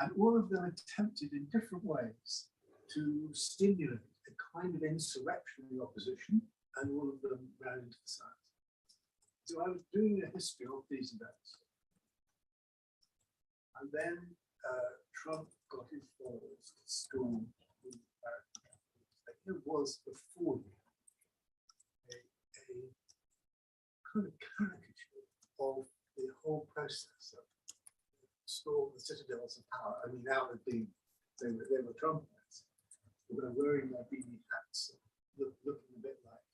And all of them attempted in different ways to stimulate a kind of insurrectionary opposition, and all of them ran into the south. So I was doing a history of these events. And then Trump got his followers to storm the American Capitol. It was before you a kind of caricature of the whole process of storm the citadels of power. I mean, now they were Trumpites. They were wearing their beanie hats, looking a bit like,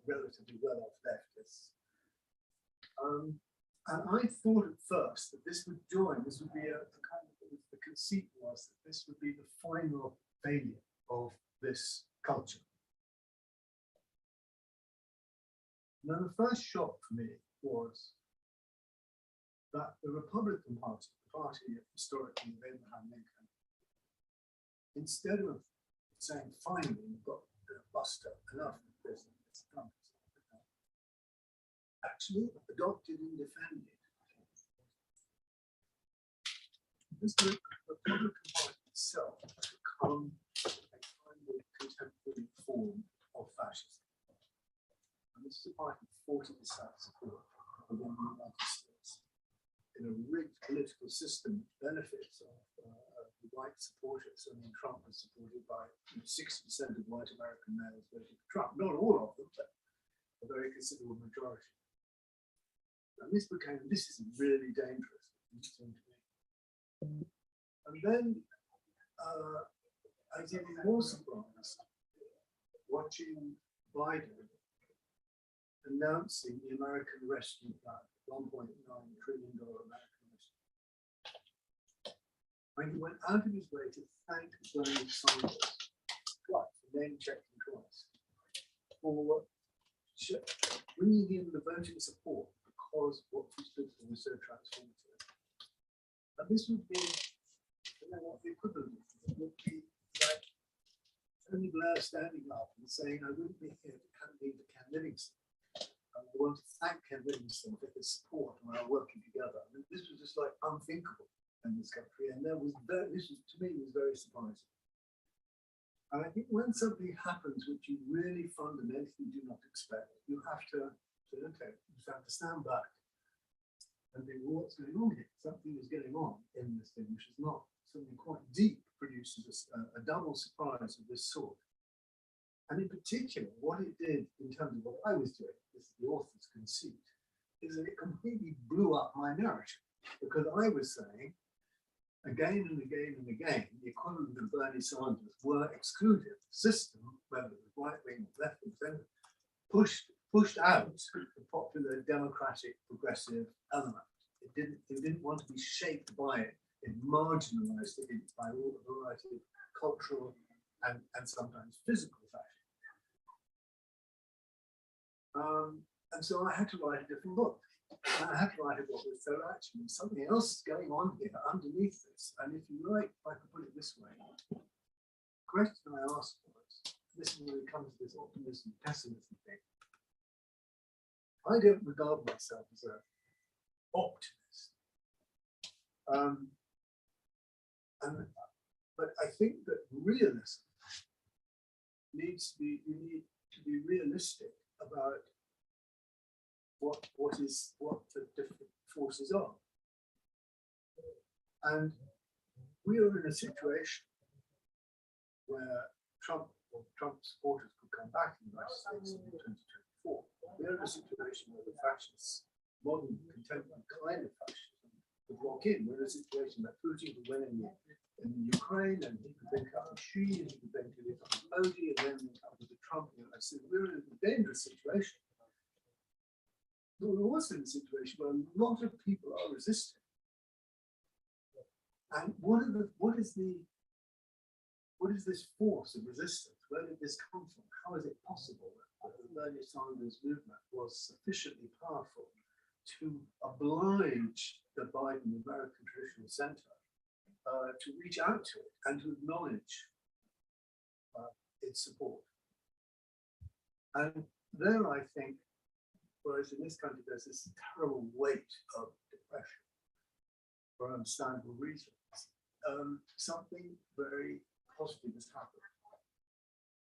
relatively well-off leftists. And I thought at first that this would be a kind of, the conceit was that this would be the final failure of this culture. Now, the first shock for me was that the Republican Party, the party historically of Abraham Lincoln, instead of saying, finally, we've got to bust up enough of this, actually adopted and defended this Republican Party itself has become a kind of contemporary form of fascism. And this is a party with 40% support within the United States in a rigged political system which benefits of the white supporters. I mean, Trump was supported by 60% of white American males voting for Trump. Not all of them, but a very considerable majority. And this is really dangerous, it seemed to me. And then I was even more surprised watching Biden announcing the American Rescue Plan, $1.9 trillion American Rescue. When he went out of his way to thank Bernie Sanders twice, name checked him twice, for bringing in the voting support because what he stood for was so transformative. And this would be, I don't know what the equivalent is, it would be like Tony Blair standing up and saying, I wouldn't be here to campaign for Ken Livingstone. I want to thank Ken Livingstone for his support and our working together. I mean, this was just like unthinkable in this country, and this was, to me, was very surprising. And I think when something happens which you really fundamentally do not expect, you have to say, okay, you have to stand back and think, well, what's going on here? Something is going on in this thing, which is not something quite deep, produces a double surprise of this sort. And in particular, what it did in terms of what I was doing, this is the author's conceit, is that it completely blew up my narrative, because I was saying, again and again and again, the equivalent of Bernie Sanders were excluded. The system, whether it was right wing or left wing, center, pushed out the popular democratic progressive element. It didn't want to be shaped by it. It marginalized it by all a variety of cultural and sometimes physical fashion. And so I had to write a different book. I had to write a book that said, actually, something else is going on here underneath this. And if you like, if I could put it this way, the question I asked was, this is where it comes to this optimism, pessimism thing. I don't regard myself as an optimist. But I think that realism needs to be, you need to be realistic about what the different forces are. And we are in a situation where Trump supporters could come back in the United States in 2024. We are in a situation where the fascists, modern contemporary kind of fascism, would walk in. We're in a situation where Putin could win in Ukraine, and he could then come to Xi, and he could then come to Modi, and then come to Trump. I said, we're in a dangerous situation. But we're also in a situation where a lot of people are resisting. And what is this force of resistance? Where did this come from? How is it possible that the Bernie Sanders movement was sufficiently powerful to oblige the Biden American Traditional Center to reach out to it and to acknowledge its support? And there, I think, whereas in this country there's this terrible weight of depression for understandable reasons, something very positive has happened.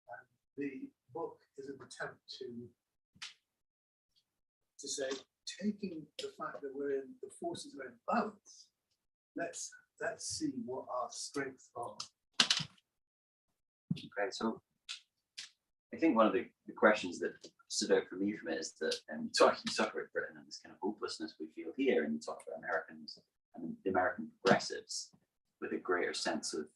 And the book is an attempt to say, taking the fact that the forces are in balance, let's see what our strengths are. Okay, so I think one of the questions that stood out for me from it is that you talk about Britain and this kind of hopelessness we feel here, and you talk about Americans and the American progressives with a greater sense of,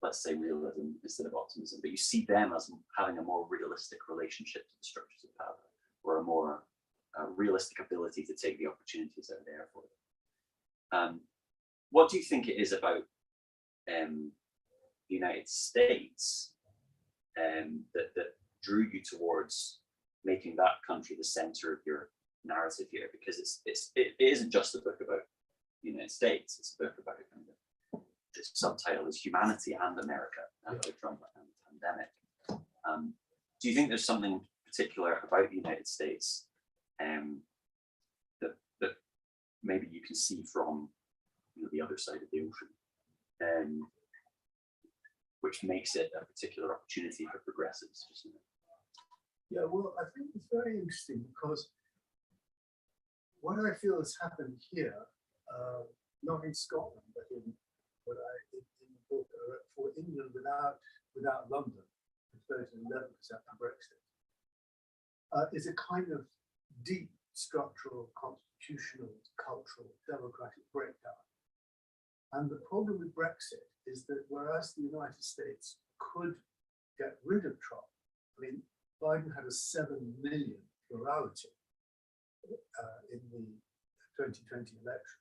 let's say, realism instead of optimism, but you see them as having a more realistic relationship to the structures of power, or a more realistic ability to take the opportunities that are there for them. What do you think it is about the United States that drew you towards making that country the center of your narrative here? Because it isn't just a book about the United States, it's a book about kind of, the subtitle is Humanity and America, and Trump and the pandemic. Do you think there's something particular about the United States that maybe you can see from the other side of the ocean, which makes it a particular opportunity for progressives? Yeah, well, I think it's very interesting because what I feel has happened here, not in Scotland, but in the book for England without London, it's voted 11% for Brexit, is a kind of deep structural, constitutional, cultural, democratic breakdown. And the problem with Brexit is that whereas the United States could get rid of Trump, I mean, Biden had a 7 million plurality in the 2020 election.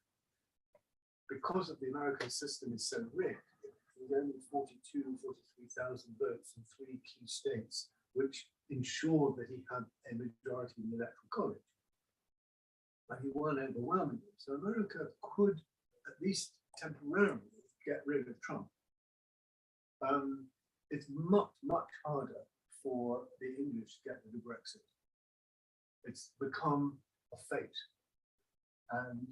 Because of the American system is so rigged, it was only 43,000 votes in 3 key states, which ensured that he had a majority in the electoral college. But he won overwhelmingly. So America could, at least temporarily, get rid of Trump. It's much, much harder for the English to get rid of Brexit. It's become a fate. And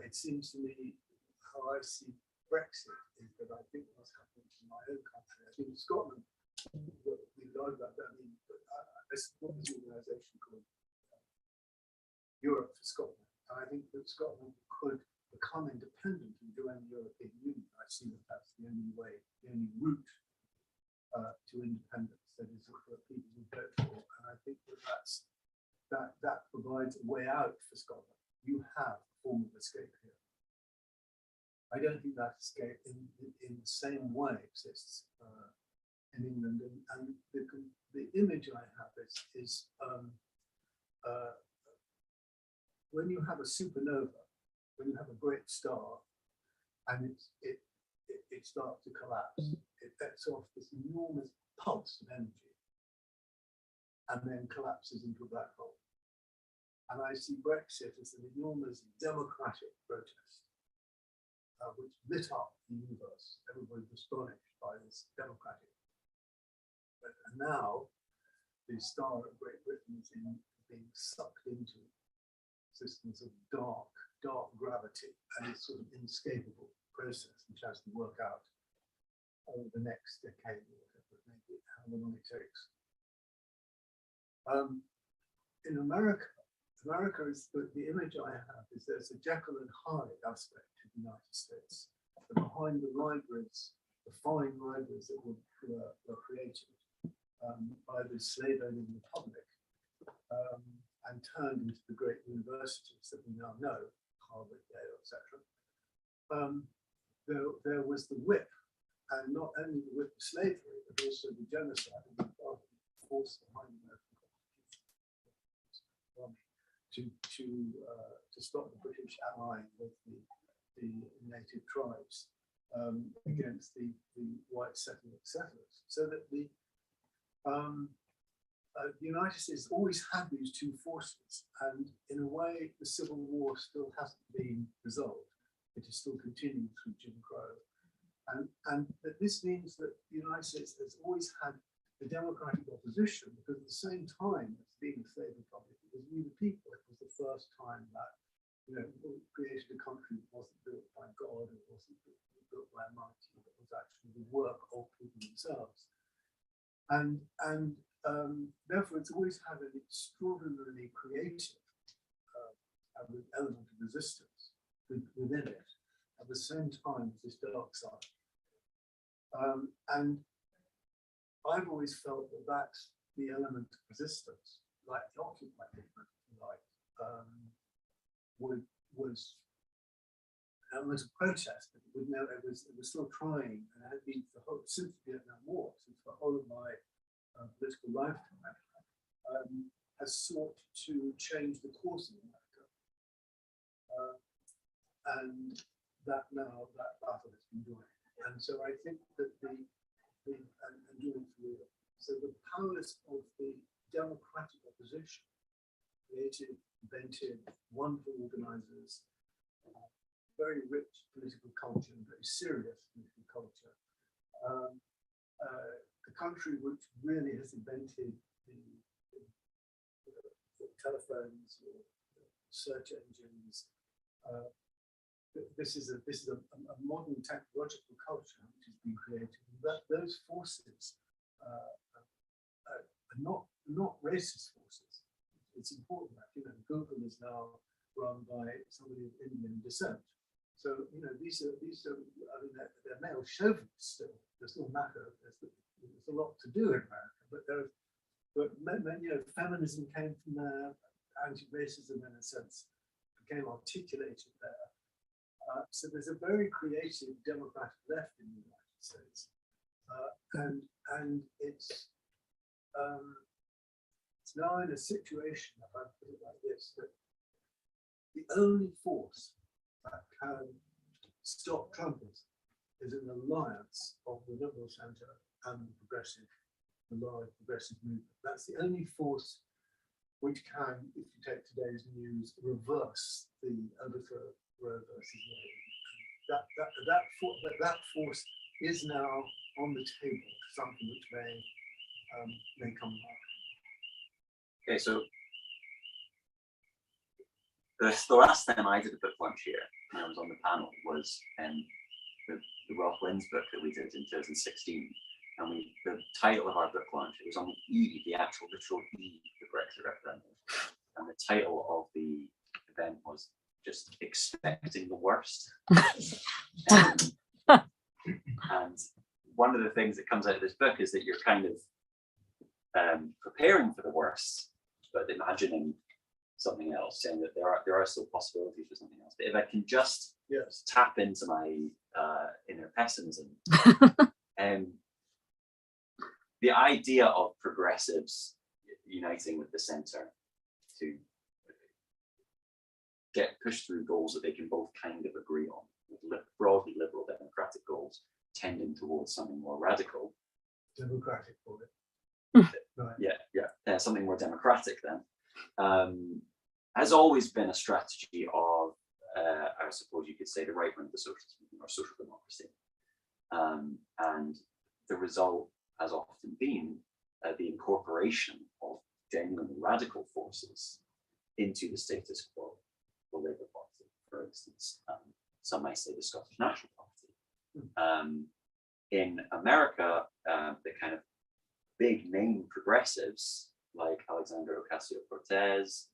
it seems to me, how I see Brexit is that I think what's happening in my own country, I think in Scotland, we learned about that. I mean, I support this organisation called Europe for Scotland. And I think that Scotland could become independent and join the European Union. I see that that's the only way, the only route to independence, that is what people would vote for. And I think that provides a way out for Scotland. You have a form of escape here. I don't think that escape in the same way exists in England. And the image I have is when you have a supernova, when you have a great star, and it starts to collapse, it lets off this enormous pulse of energy, and then collapses into a black hole. And I see Brexit as an enormous democratic protest, which lit up the universe. Everybody was astonished by this democratic. And now the star of Great Britain is being sucked into systems of dark gravity, and it's sort of inescapable process which has to work out over the next decade or whatever, maybe how long it takes. In America is the image I have is there's a Jekyll and Hyde aspect to the United States. And behind the libraries, the fine libraries that were created by the slave-owning republic and turned into the great universities that we now know, Harvard, Yale, etc. There was the whip, and not only the whip of slavery, but also the genocide and the force behind the American Constitution to stop the British allying with the native tribes against the white settlers. So that the United States always had these two forces, and in a way, the Civil War still hasn't been resolved. It is still continuing through Jim Crow. And this means that the United States has always had the democratic opposition, because at the same time as being a slave republic, it was we the people. It was the first time that, we created a country that wasn't built by God, it wasn't built the work of people themselves. And therefore, it's always had an extraordinarily creative element of resistance within it, at the same time as this dark side. And I've always felt that that's the element of resistance, like the Occupy movement, was an element of protest, but it was still trying, and it had been since the Vietnam War, since the whole of my political lifetime, has sought to change the course of America. And that battle has been doing. And so I think that so the powers of the democratic opposition, creative, inventive, wonderful organizers, very rich political culture and very serious political culture. The country which really has invented the telephones or search engines. This is a modern technological culture which has been created. Those forces are not racist forces. It's important that Google is now run by somebody of Indian descent. So these are I mean they're male chauvinists still. There's no matter. There's a lot to do in America, but feminism came from there. Anti-racism, in a sense, became articulated there. So there's a very creative democratic left in the United States, and it's now in a situation, if I put it like this, that the only force that can stop Trumpism is an alliance of the liberal centre and the large progressive movement. That's the only force which can, if you take today's news, reverse the overthrow of Roe versus Wade. That force is now on the table, something which may come back. Okay, so the last time I did a book launch here, when I was on the panel, was the Roth Wins book that we did in 2016. And the title of our book launch, it was on the E, the actual literal E, the Brexit referendum. And the title of the event was just Expecting the Worst. And one of the things that comes out of this book is that you're kind of preparing for the worst, but imagining something else, saying that there are still possibilities for something else. But if I can just tap into my inner pessimism, the idea of progressives uniting with the centre to get pushed through goals that they can both kind of agree on, broadly liberal democratic goals, tending towards something more radical. Democratic for it. Right. Yeah, something more democratic then, has always been a strategy of, I suppose you could say, the right wing of the socialist movement or social democracy. And the result has often been the incorporation of genuinely radical forces into the status quo, the Labour Party, for instance. Some might say the Scottish National Party. In America, the kind of big name progressives like Alexandria Ocasio-Cortez,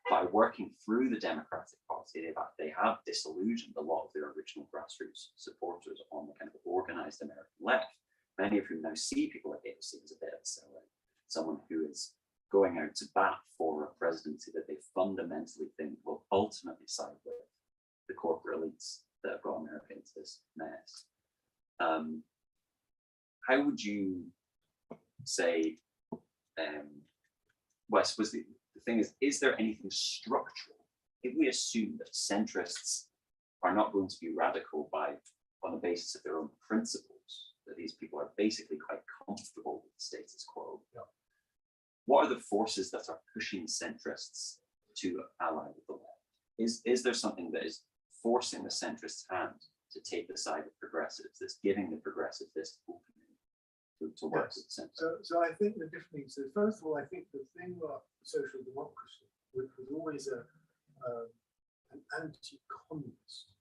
by working through the Democratic Party, they have disillusioned a lot of their original grassroots supporters on the kind of organized American left, many of whom now see people like AOC as a bit of a sellout, someone who is going out to bat for a presidency that they fundamentally think will ultimately side with the corporate elites that have got America into this mess. How would you say, well, I suppose the thing is there anything structural? If we assume that centrists are not going to be radical on the basis of their own principles, that these people are basically quite comfortable with the status quo, what are the forces that are pushing centrists to ally with the left? Is there something that is forcing the centrists' hand to take the side of progressives, that's giving the progressives this opening to work with the centre? So I think the different things. So first of all, I think the thing about social democracy, which was always an anti-communist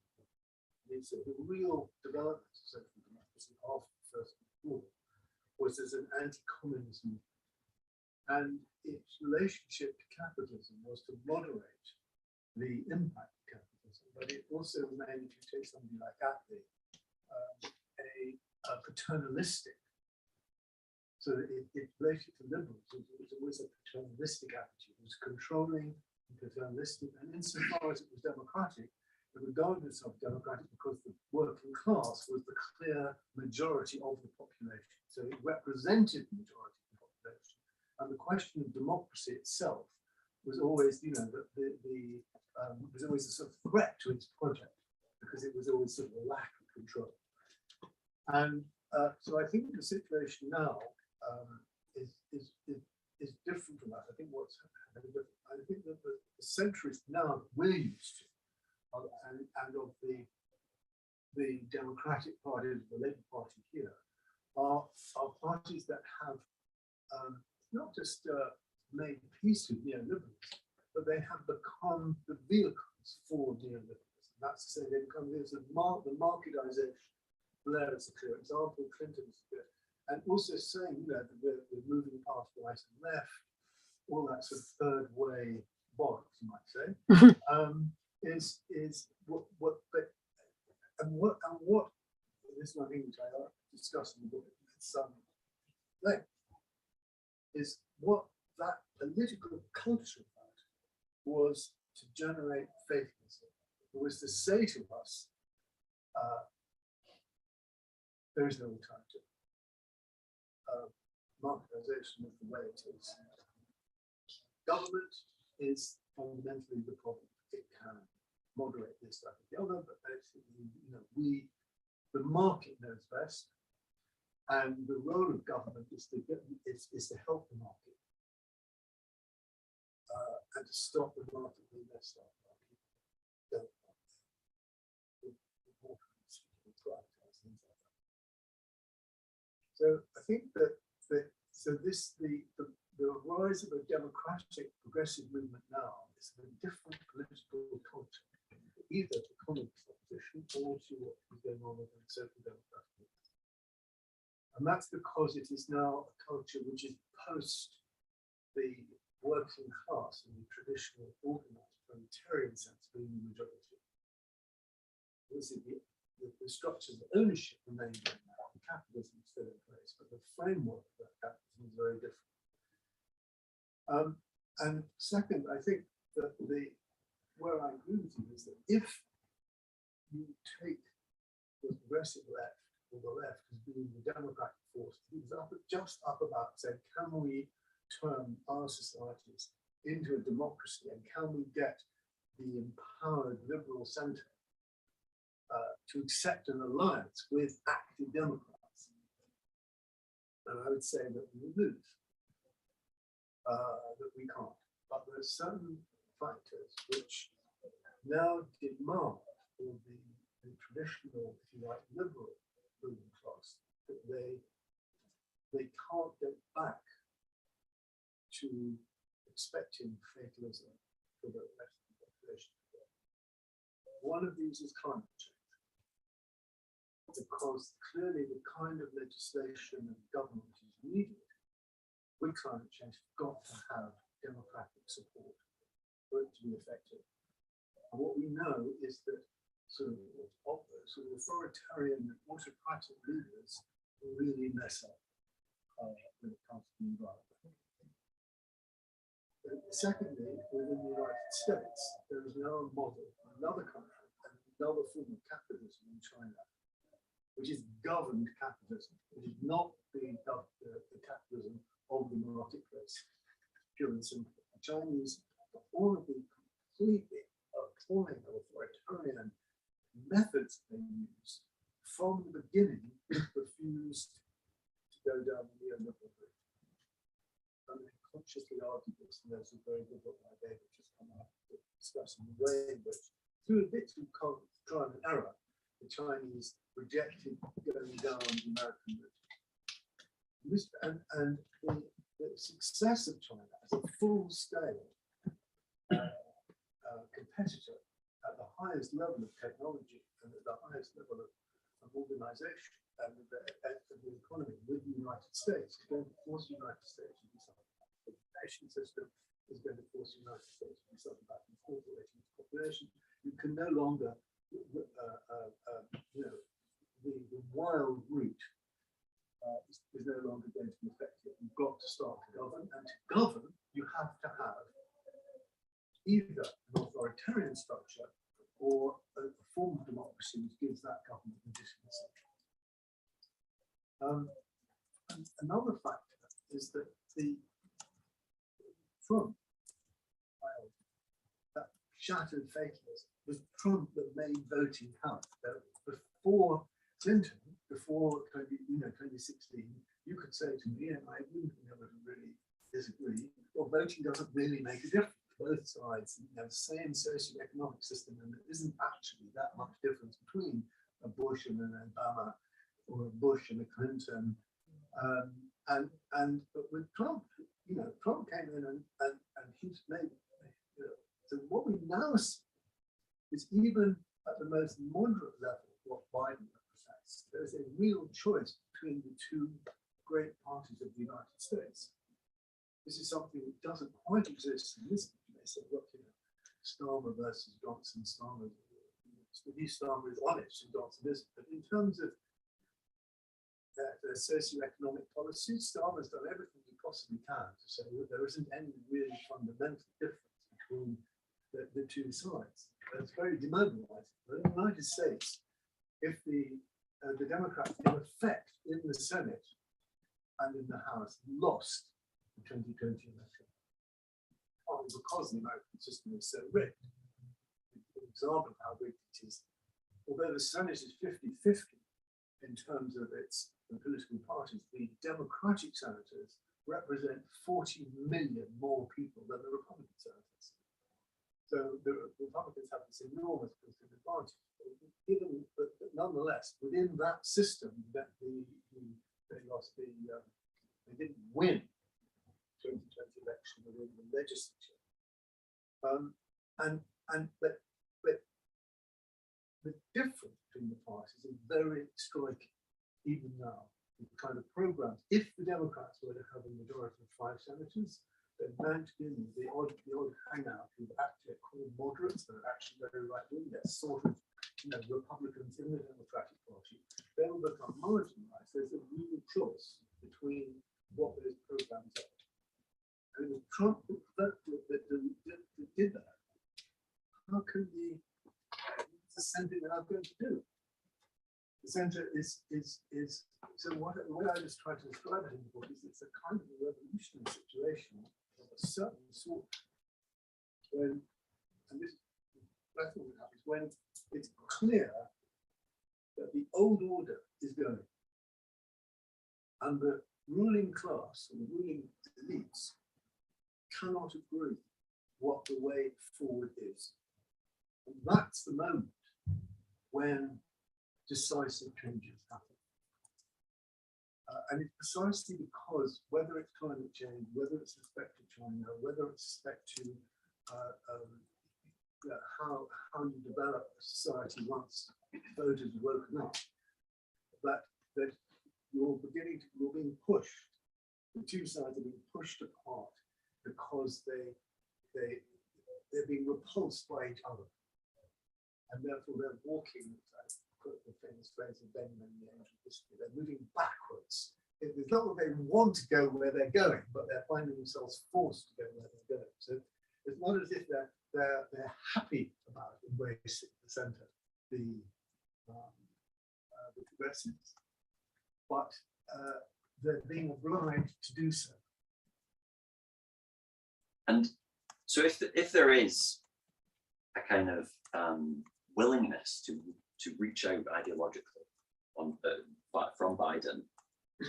the real development of social democracy after the First World War was as an anti-communism, and its relationship to capitalism was to moderate the impact of capitalism, but it also remained, if you take somebody like Attlee, a paternalistic. So it related to liberals. It was always a paternalistic attitude. It was controlling and paternalistic, and insofar as it was democratic, regardless of democratic, because the working class was the clear majority of the population. So it represented the majority of the population. And the question of democracy itself was always, you know, was always a sort of threat to its project, because it was always sort of a lack of control. And so I think the situation now is different from that. I think what's happening, I think that the centrists now that we're used to, and of the Democratic Party, the Labour Party here, are parties that have not just made peace with neoliberals, but they have become the vehicles for neoliberalism. That's to say, they become the marketization. Blair is a clear example, Clinton is good. And also saying, you know, that we're moving past right and left, all that sort of third way bollocks, you might say, is what this is one thing which I discussed in the book at some length, is what that political culture was to generate fatalism. It was to say to us, there is no alternative. Marketization is the way it is. Government is fundamentally the problem. It can moderate this, that, and the other, but basically, you know, the market knows best, and the role of government is to help the market and to stop the market being messed up. So I think that the rise of a democratic progressive movement now is a different political culture, either to communist opposition or to what was going on within social democratic. And that's because it is now a culture which is post the working class in the traditional organized proletarian sense being the majority. This is the structures of ownership remain there now. Capitalism is still in place, but the framework of that capitalism is very different. And second, I think that where I agree with you is that if you take the progressive left or the left as being the democratic force, it was just up about saying, can we turn our societies into a democracy, and can we get the empowered liberal centre to accept an alliance with active Democrats? And I would say that we will lose, that we can't. But there are certain factors which now demand for the traditional, if you like, liberal ruling class, that they can't get back to expecting fatalism for the rest of the population. One of these is climate change, because clearly the kind of legislation and government is needed with climate change has got to have democratic support for it to be effective. And what we know is that sort of authoritarian and autocratic leaders really mess up when it comes to the environment. Secondly, within the United States, there is now a model, another country, and another form of capitalism in China, which is governed capitalism. It is not the capitalism of the marketplace, pure and simple. The Chinese, all of the completely appalling authoritarian methods they use from the beginning, refused to go down the neoliberal route. And they consciously argued this, and there's a very good book by David just come out discussing the way in which, through a bit of trial and error, the Chinese rejected going down the American route. And the success of China as a full-scale competitor at the highest level of technology and at the highest level of organisation and the economy with the United States, is going to force the United States to do something. The education system is going to force the United States to do something about incorporating its population. You can no longer, the wild route is no longer going to be effective. You've got to start to govern, and to govern, you have to have either an authoritarian structure or a form of democracy which gives that government legitimacy. Another factor is that Trump, that shattered fatalism, was Trump that made voting count. Before Clinton, before 2016, you could say to me, and I wouldn't never really disagree, well, voting doesn't really make a difference. Both sides have the same socioeconomic system, and there isn't actually that much difference between a Bush and an Obama, or a Bush and a Clinton. But with Trump, Trump came in and he's made. So what we now see is, even at the most moderate level, what Biden represents, there's a real choice between the two great parties of the United States. This is something that doesn't quite exist in this. They say, look, Starmer versus Johnson. Starmer is honest and Johnson isn't. But in terms of their socioeconomic policies, Starmer's done everything he possibly can to say that there isn't any really fundamental difference between the two sides. It's very demobilizing. But in the United States, if the Democrats, in effect, in the Senate and in the House, lost the 2020 election, partly because the American system is so rigged. An example of how rigged it is, although the Senate is 50-50 in terms of its political parties, the Democratic senators represent 40 million more people than the Republican senators. So the Republicans have this enormous political advantage. But nonetheless, within that system, that they didn't win the 2020 election within the legislature. But the difference between the parties is very striking, even now. The kind of programs, if the Democrats were to have a majority of 5 senators, then Manchin, the odd hangout who actually are called moderates, they're actually very right-wing, they're sort of Republicans in the Democratic Party, they will become marginalized. There's a real choice between what those programs are. And it was Trump that did that. How can the centre that I'm going to do? The centre is so the way I just try to describe it in the book is it's a kind of a revolutionary situation of a certain sort when, and this that's what happens when it's clear that the old order is going and the ruling class and the ruling elites cannot agree what the way forward is. And that's the moment when decisive changes happen. And it's precisely because whether it's climate change, whether it's respect to China, whether it's respect to how you develop a society once voters are woken up, that you're being pushed. The two sides are being pushed apart because they're being repulsed by each other, and therefore they're walking. The famous phrase of Benjamin the Angel of History, they're moving backwards. It's not that they want to go where they're going, but they're finding themselves forced to go where they're going. So it's not as if they're happy about embracing the centre, the progressives, but they're being obliged to do so. And so if there is a kind of willingness to reach out ideologically from Biden,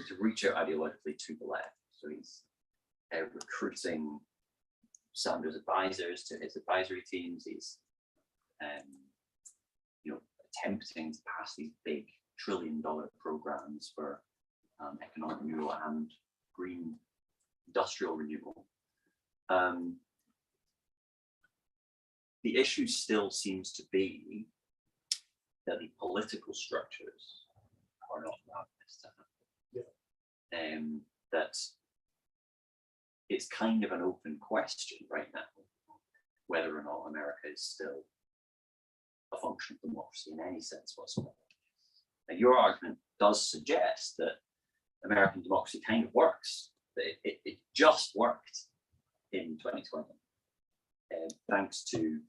to reach out ideologically to the left. So he's recruiting Sanders advisors to his advisory teams. He's attempting to pass these big trillion-dollar programs for economic renewal and green industrial renewal. The issue still seems to be that the political structures are not allowed this to happen. That it's kind of an open question right now whether or not America is still a functional democracy in any sense whatsoever. And your argument does suggest that American democracy kind of works, that it just worked in 2020, thanks to,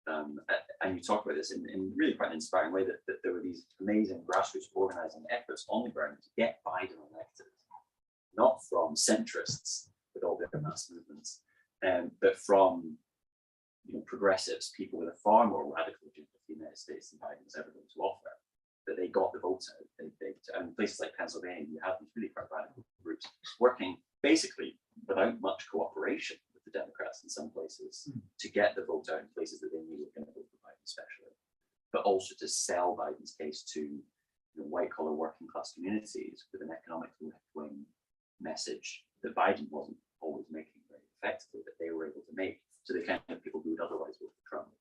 and you talk about this in really quite an inspiring way, that there were these amazing grassroots organizing efforts on the ground to get Biden elected, not from centrists with all their mass movements, but from progressives, people with a far more radical agenda for the United States than Biden was ever going to offer. That they got the votes out. And places like Pennsylvania, you have these really quite radical groups working basically without much cooperation with the Democrats in some places to get the vote out in places that they knew were going to vote for Biden, especially, but also to sell Biden's case to white-collar working-class communities with an economic left-wing message that Biden wasn't always making very effectively, that they were able to make to the kind of people who would otherwise vote for Trump.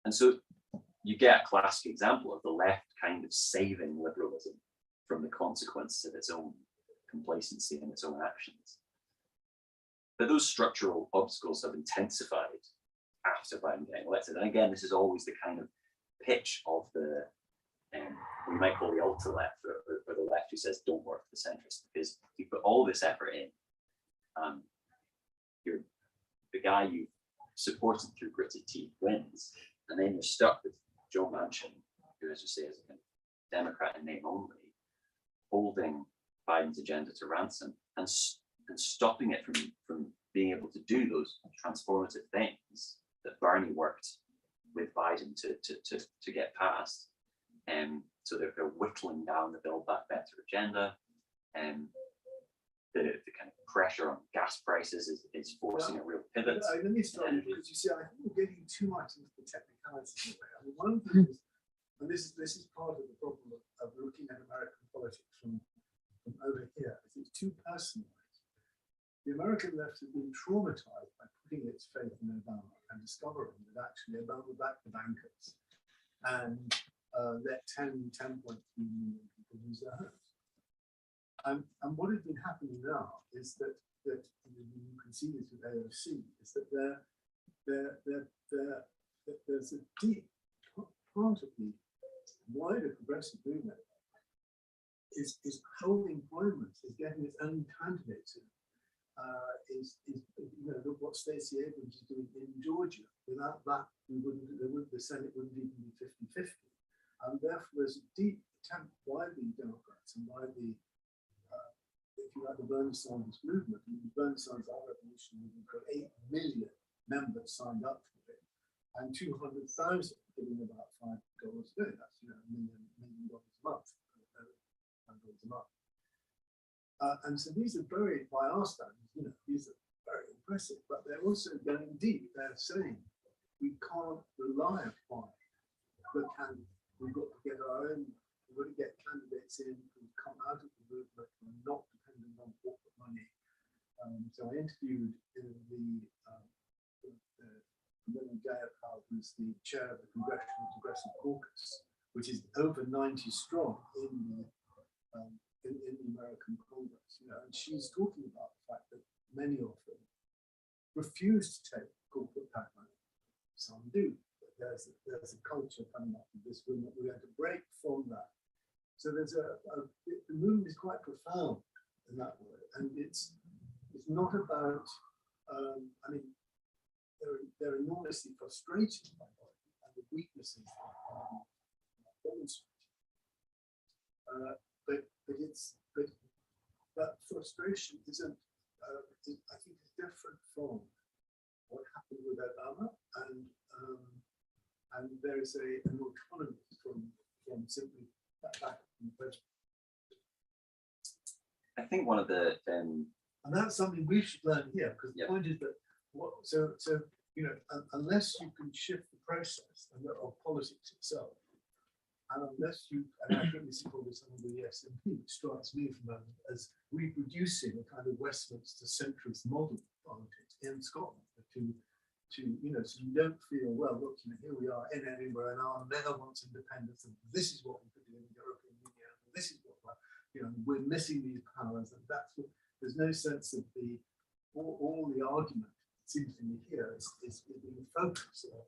And so you get a classic example of the left kind of saving liberalism from the consequences of its own complacency and its own actions. But those structural obstacles have intensified after Biden getting elected. And again, this is always the kind of pitch of the, we might call the ultra-left, or the left who says don't work for the centrists, because you put all this effort in, you're the guy you supported through gritted teeth wins, and then you're stuck with Joe Manchin, who, as you say, is a Democrat in name only, holding Biden's agenda to ransom and stopping it from being able to do those transformative things that Bernie worked with Biden to get passed. So they're whittling down the Build Back Better agenda, and the kind of pressure on gas prices is forcing a real pivot. Let me start because you see, I think we're getting too much into the technicalities. I mean, one of the things, and this is part of the problem of looking at American politics from over here, is it's too personalized. The American left has been traumatized by putting its faith in Obama and discovering that actually Obama backed the bankers and let 10.3 million people lose their homes. And what has been happening now is that you can see this with AOC, is that there's a deep part of the wider progressive movement is holding appointments, is getting its own candidates in, look what Stacey Abrams is doing in Georgia. Without that, the Senate wouldn't even be 50-50. And therefore, there's a deep attempt by the Democrats and by the if you like the Bernie Sanders movement, and the Bernie Sanders Our Revolution movement got 8 million members signed up for it, and 200,000 giving about $5 a day. That's $1 million a month, $5 a month. And so these are very, by our standards, these are very impressive. But they're also going deep. They're saying we can't rely upon the candidates. We've got to get our own. We've got to get candidates in who come out of the movement and are not dependent on corporate money. So I interviewed the Jayapal, who's the chair of the Congressional Progressive Caucus, which is over 90 strong in the American Congress. And she's talking about the fact that many of them refuse to take corporate PAC money. Some do. But there's a culture coming up of this movement. We're going to break from that. So there's the movement is quite profound in that way, and it's not about. They're enormously frustrated by Biden and the weaknesses that demonstrated. But that frustration isn't. I think is different from what happened with Obama, and there is an autonomy from simply back. I think one of the and that's something we should learn here, because the point is that unless you can shift the process of politics itself, and unless you, and I think this is probably some of the SNP, which strikes me from as reproducing a kind of Westminster centrist model of politics in Scotland to, so you don't feel, well, look, here we are in Edinburgh and our mayor wants independence and this is what we could do in the European Union, and this is what, we're missing these powers, and that's what, there's no sense of all the argument, it seems to me here, is being focused on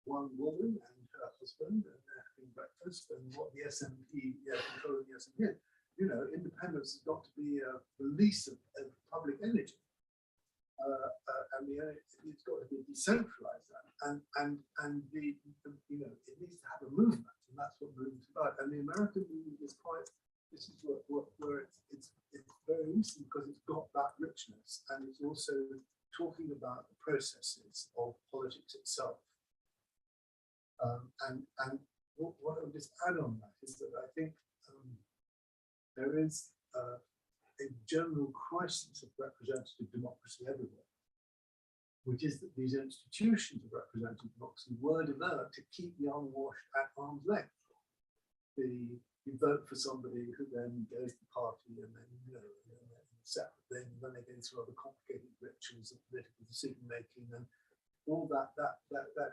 one woman and her husband and they're having breakfast and what the SNP, controlling the SNP. Independence has got to be a release of public energy. It's got to be decentralized, and it needs to have a movement, and that's what movement's about. And the American movement is quite. This is where it's very interesting because it's got that richness, and it's also talking about the processes of politics itself. And what I would just add on that is that I think there is a general crisis of representative democracy everywhere, which is that these institutions of representative democracy were developed to keep the unwashed at arm's length. You vote for somebody who then goes to the party and then, then they go through other complicated rituals of political decision making, and all that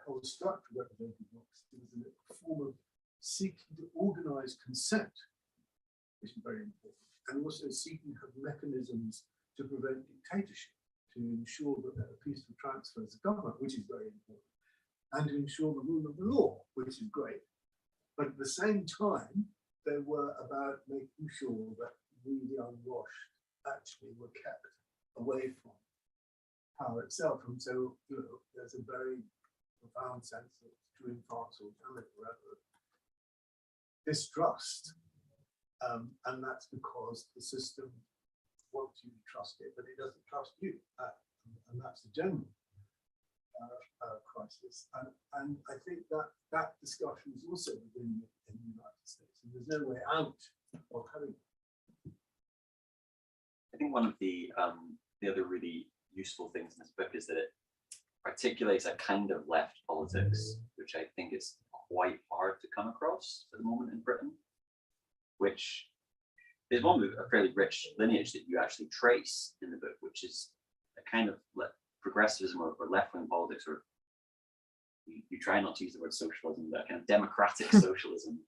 whole structure of representative democracy was a form of seeking to organize consent, which is very important, and also seeking to have mechanisms to prevent dictatorship, to ensure that there are peaceful transfers of government, which is very important, and to ensure the rule of the law, which is great. But at the same time, they were about making sure that we, the unwashed, actually were kept away from power itself. And so, there's a very profound sense of, true in France or Germany, wherever, distrust. And that's because the system wants you to trust it, but it doesn't trust you. And that's the general crisis. And I think that discussion is also within in the United States, and there's no way out of having it. I think one of the other really useful things in this book is that it articulates a kind of left politics, which I think is quite hard to come across at the moment in Britain, which is one with a fairly rich lineage that you actually trace in the book, which is a kind of progressivism or left-wing politics, or you try not to use the word socialism, but kind of democratic socialism,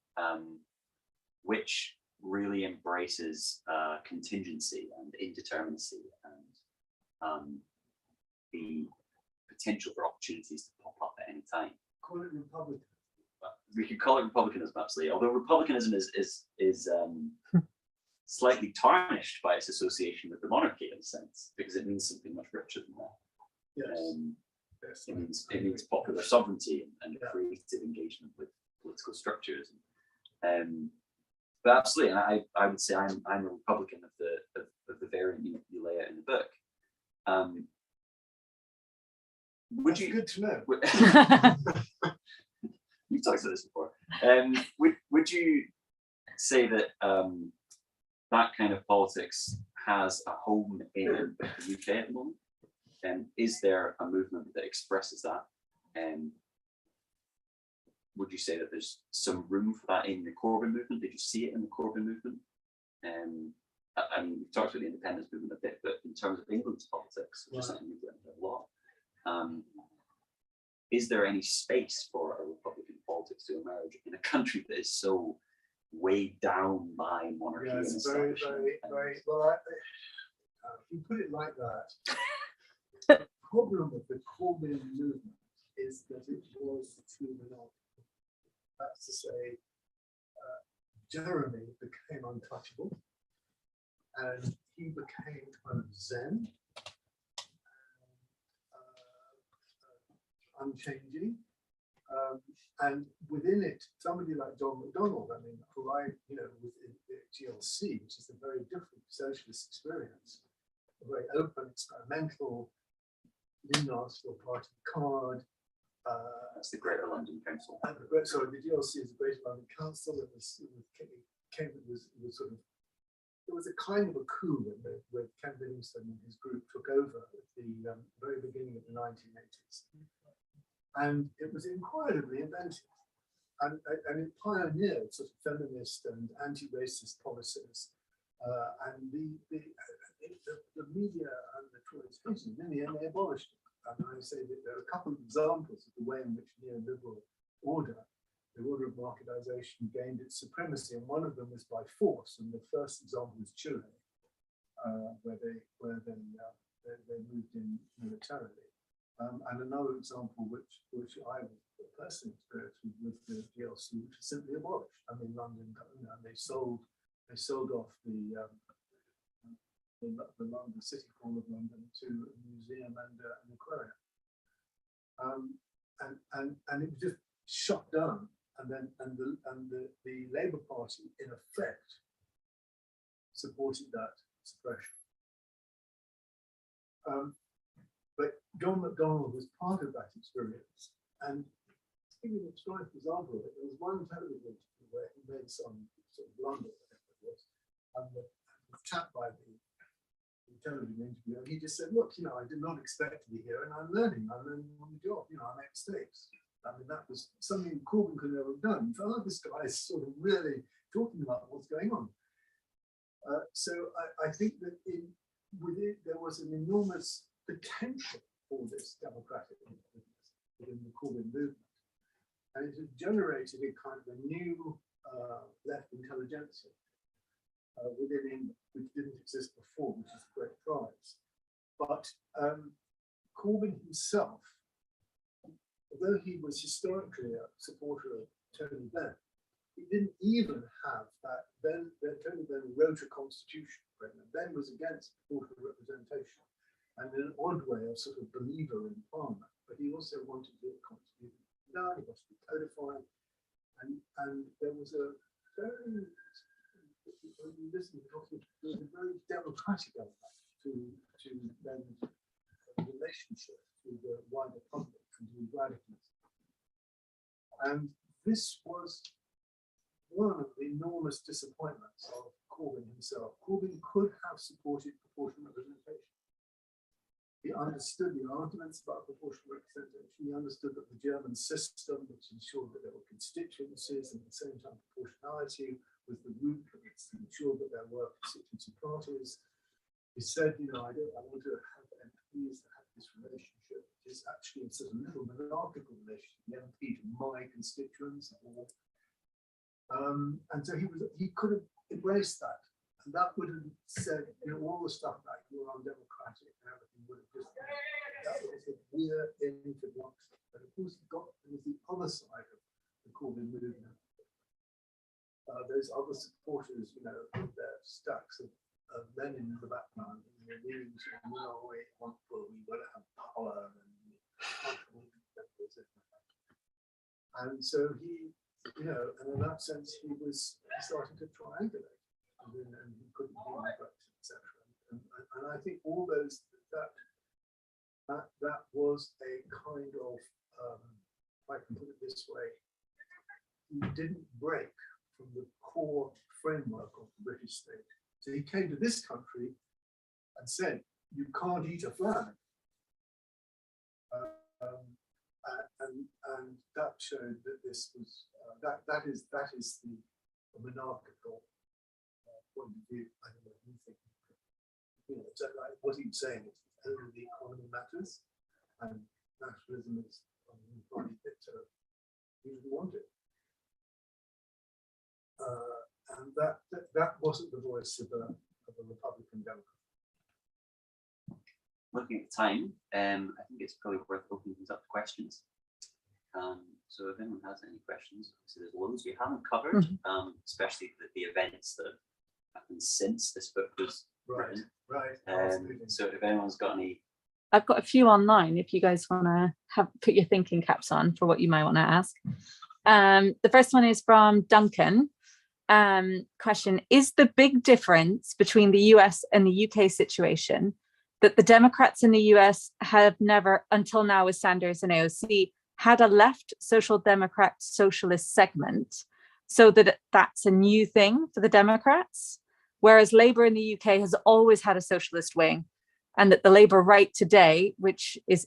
which really embraces contingency and indeterminacy and the potential for opportunities to pop up at any time. Call it Republican. We could call it republicanism, absolutely. Although republicanism is slightly tarnished by its association with the monarchy in a sense, because it means something much richer than that. Yes. It means popular sovereignty and creative engagement with political structures. But absolutely, and I would say I'm a Republican of the variant you lay out in the book. That's good to know. You've talked about this before. Would you say that that kind of politics has a home in the UK at the moment? And is there a movement that expresses that? Would you say that there's some room for that in the Corbyn movement? Did you see it in the Corbyn movement? I mean, we've talked about the independence movement a bit, but in terms of England's politics, which is something we've learned a lot, is there any space for a Republican politics to emerge in a country that is so weighed down by monarchy? Yeah, it's very, very well. If you put it like that, the problem with the Corbyn movement is that it was too monarchical. That's to say, Jeremy became untouchable, and he became kind of zen, unchanging, and within it, somebody like John McDonnell, I mean, who I, with the GLC, which is a very different socialist experience, a very open, experimental, didn't ask for a party card. That's the Greater London Council. Sorry, the GLC is the Greater London Council. It was sort of, it was a kind of a coup when Ken Livingstone and his group took over at the very beginning of the 1980s. And it was incredibly inventive. And it pioneered sort of feminist and anti-racist policies. And the media and the Tories, in the end, they abolished it. and I say that there are a couple of examples of the way in which neoliberal order, the order of marketization, gained its supremacy, and one of them was by force. And the first example is Chile, where they moved in militarily. And another example, which I personally experienced with the DLC, which was simply abolished. I mean, London, they sold off the London City Hall of London to a museum and an aquarium, and it was just shut down. And then the Labour Party, in effect, supported that suppression. But John McDonnell was part of that experience, and to give you an example of it, there was one television interview where he made some sort of blunder, whatever it was, and was tapped by the television interview, and he just said, "Look, I did not expect to be here, and I'm learning on the job. I make mistakes." I mean, that was something Corbyn could never have done. He felt like this guy is sort of really talking about what's going on. So I think that there was an enormous potential for this democratic within the Corbyn movement, and it has generated a kind of a new left intelligentsia within England, which didn't exist before, which is a great prize. But Corbyn himself, although he was historically a supporter of Tony Benn, he didn't even have that. Tony Benn wrote a constitution for him, and Benn was against proportional representation, and in an odd way, a sort of believer in Parliament. But he also wanted the constitution down, he wanted to codify, and there was a very, when you listen to talking, there was a very democratic element to Benn's relationship to the wider public and to radicalism. And this was one of the enormous disappointments of Corbyn himself. Corbyn could have supported proportional representation. He understood the arguments about proportional representation. He understood that the German system, which ensured that there were constituencies and at the same time proportionality, was the root of it, ensured that there were constituency parties. He said, I want to have MPs that have this relationship, which is actually a sort of little monarchical relationship, the MP to my constituents. And so he could have embraced that, and that would have said, all the stuff like you're undemocratic and everything would have just, that would have said, we're into democracy. But of course, there was the other side of the Corbyn movement. Those other supporters, with their stacks of Lenin in the background, and they're really saying, no, we want to have power, and so he. And in that sense, he started to triangulate, and he couldn't deal with Brexit, etc. And I think all those that was a kind of, if I can put it this way, he didn't break from the core framework of the British state. So he came to this country and said, "You can't eat a flag." And that showed that this was that is the monarchical point of view. I don't know what you think. So like what he was saying is only the economy matters, and nationalism is probably a bit he didn't want it. And that wasn't the voice of a Republican Democrat. Looking at time, I think it's probably worth opening things up to questions. So if anyone has any questions, obviously there's loads we haven't covered, especially the events that have happened since this book was written. Right. So if anyone's got any, I've got a few online. If you guys want to put your thinking caps on for what you might want to ask. The first one is from Duncan. Question: is the big difference between the US and the UK situation that the Democrats in the US have never, until now with Sanders and AOC, had a left social democrat socialist segment, so that that's a new thing for the Democrats, whereas Labour in the UK has always had a socialist wing, and that the Labour right today, which is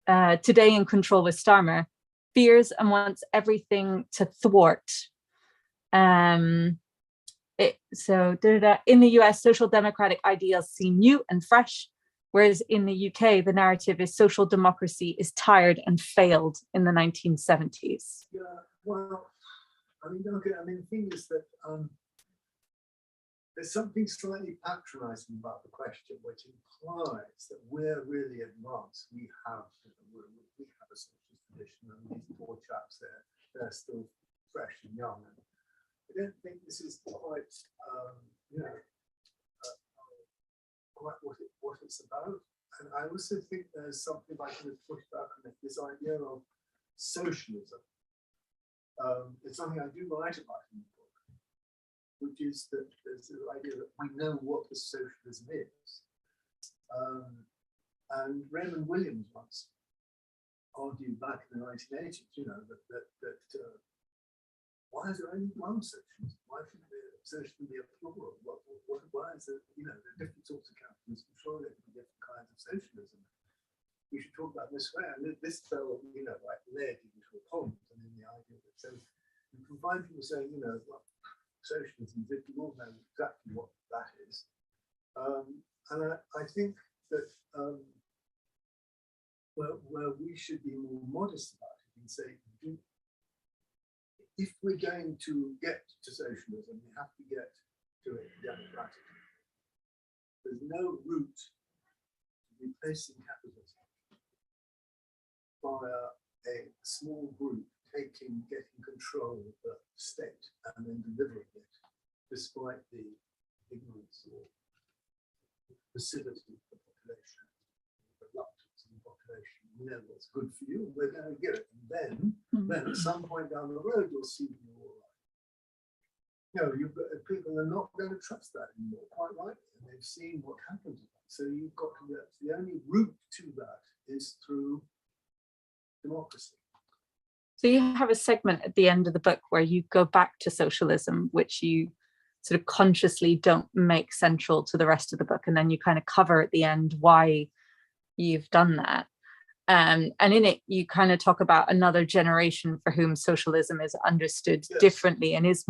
today in control with Starmer, fears and wants everything to thwart. In the US, social democratic ideals seem new and fresh, Whereas in the UK, the narrative is social democracy is tired and failed in the 1970s. Yeah, well, I mean, okay, I mean, the thing is that there's something slightly patronizing about the question, which implies that we're really advanced. We have a socialist tradition, and these poor chaps, they're still fresh and young. And I don't think this is quite, quite what it's about. And I also think there's something I can push back on this idea of socialism. It's something I do write about in the book, which is that there's the idea that we know what the socialism is. And Raymond Williams once argued back in the 1980s, that why is there only one socialism? Why should socialism be a plural? Why is there, there are different sorts of capitalism? Surely there can be different kinds of socialism. We should talk about this way. And this fell, like lead into a pond. And then the idea that, so you can find people saying, well, socialism, we all know exactly what that is. And I think that where we should be more modest about it and say, if we're going to get to socialism, we have to get to it democratically. There's no route to replacing capitalism via a small group getting control of the state and then delivering it, despite the ignorance or passivity of the population, reluctance of the population. We know what's good for you, we're going to get it. And then at some point down the road, you'll see you're all right. People are not going to trust that anymore, quite rightly, and they've seen what happens. So you've got to get, the only route to that is through democracy. So you have a segment at the end of the book where you go back to socialism, which you sort of consciously don't make central to the rest of the book. And then you kind of cover at the end why you've done that. And in it, you kind of talk about another generation for whom socialism is understood differently and is